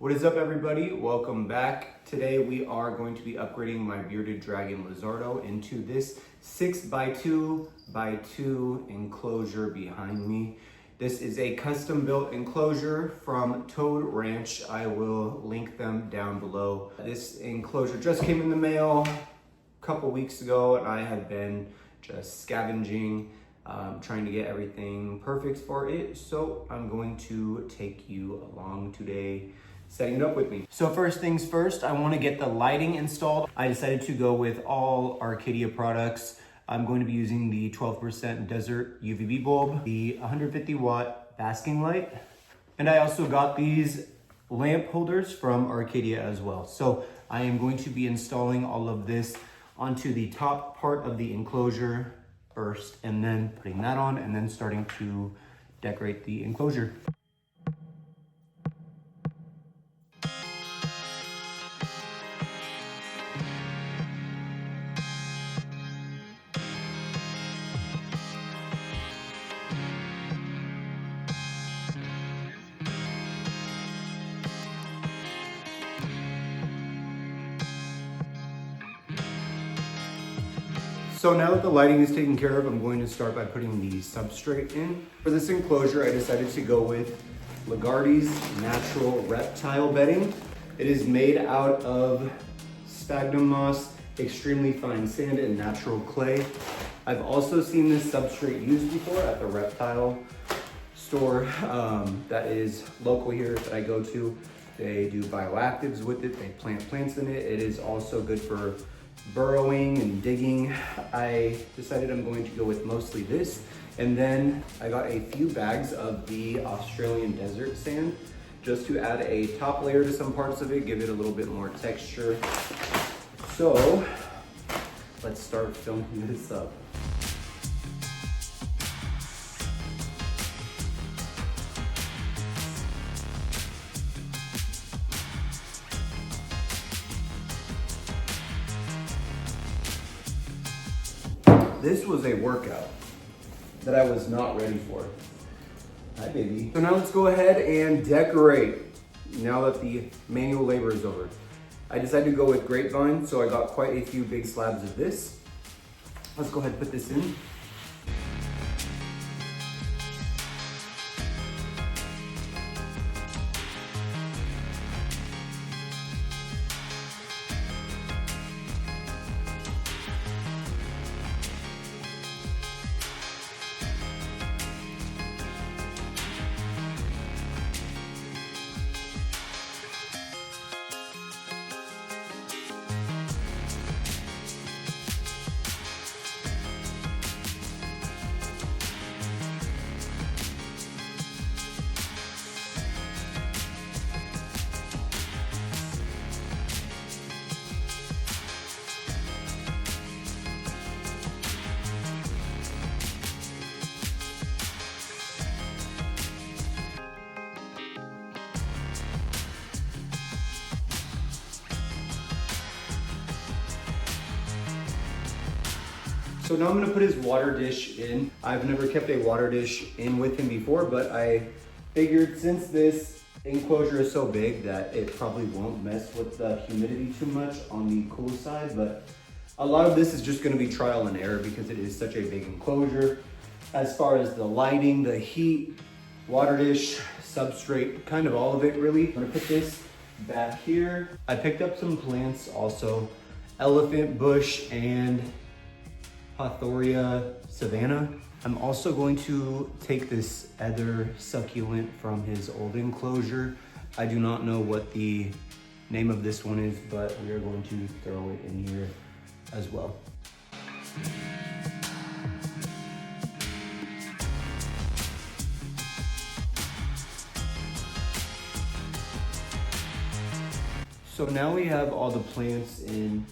What is up, everybody? Welcome back. Today we are going to be upgrading my bearded dragon Lizardo into this 6x2x2 enclosure behind me. This is a custom built enclosure from Toad Ranch. I will link them down below. This enclosure just came in the mail a couple weeks ago, and I have been just scavenging, trying to get everything perfect for it. So I'm going to take you along today, setting it up with me. So first things first, I want to get the lighting installed. I decided to go with all Arcadia products. I'm going to be using the 12% Desert UVB bulb, the 150 watt basking light, and I also got these lamp holders from Arcadia as well. So I am going to be installing all of this onto the top part of the enclosure first, and then putting that on, and then starting to decorate the enclosure. So now that the lighting is taken care of, I'm going to start by putting the substrate in. For this enclosure, I decided to go with Lagarde's natural reptile bedding. It is made out of sphagnum moss, extremely fine sand, and natural clay. I've also seen this substrate used before at the reptile store that is local here that I go to. They do bioactives with it, they plant plants in it. It is also good for burrowing and digging. I decided I'm going to go with mostly this, and then I got a few bags of the Australian desert sand just to add a top layer to some parts of it, give it a little bit more texture. So let's start filling this up. This was a workout that I was not ready for. Hi, baby. So now let's go ahead and decorate now that the manual labor is over. I decided to go with grapevine, so I got quite a few big slabs of this. Let's go ahead and put this in. So now I'm gonna put his water dish in. I've never kept a water dish in with him before, but I figured since this enclosure is so big that it probably won't mess with the humidity too much on the cool side, but a lot of this is just gonna be trial and error because it is such a big enclosure. As far as the lighting, the heat, water dish, substrate, kind of all of it really. I'm gonna put this back here. I picked up some plants also, elephant bush and Hawthoria Savannah. I'm also going to take this ether succulent from his old enclosure. I do not know what the name of this one is, but we are going to throw it in here as well. So now we have all the plants in.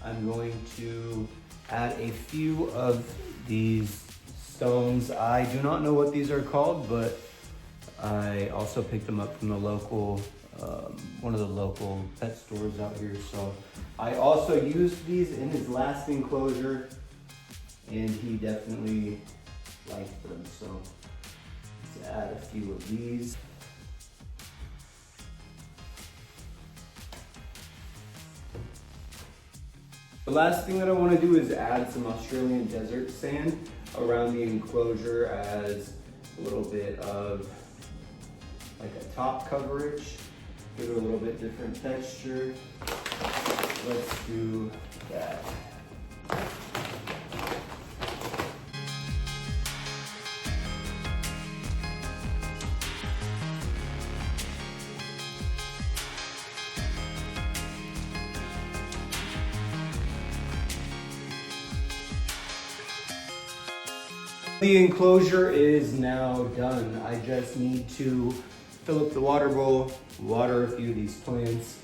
I'm going to add a few of these stones. I do not know what these are called, but I also picked them up from the local, one of the local pet stores out here. So I also used these in his last enclosure, and he definitely liked them. So let's add a few of these. The last thing that I want to do is add some Australian desert sand around the enclosure as a little bit of like a top coverage. Give it a little bit different texture. Let's do that. The enclosure is now done. I just need to fill up the water bowl, water a few of these plants,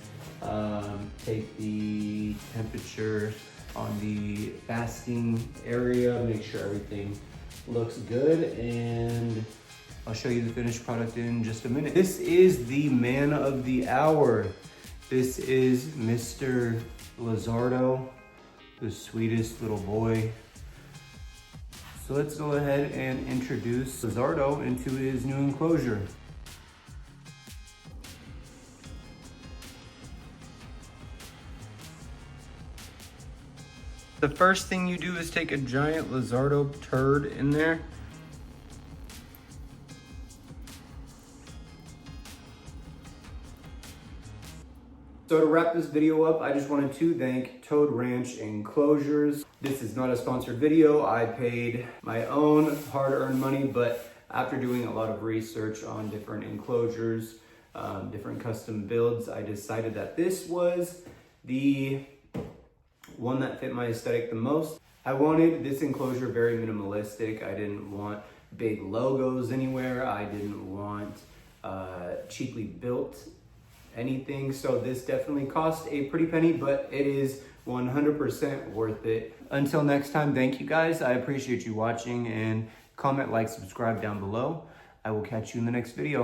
take the temperature on the basting area, make sure everything looks good, and I'll show you the finished product in just a minute. This is the man of the hour. This is Mr. Lizardo, the sweetest little boy. So let's go ahead and introduce Lizardo into his new enclosure. The first thing you do is take a giant Lizardo turd in there. So to wrap this video up, I just wanted to thank Toad Ranch Enclosures. This is not a sponsored video. I paid my own hard-earned money, but after doing a lot of research on different enclosures, different custom builds, I decided that this was the one that fit my aesthetic the most. I wanted this enclosure very minimalistic. I didn't want big logos anywhere. I didn't want cheaply built anything. So this definitely cost a pretty penny, but it is 100% worth it. Until next time, thank you guys. I appreciate you watching, and comment, like, subscribe down below. I will catch you in the next video.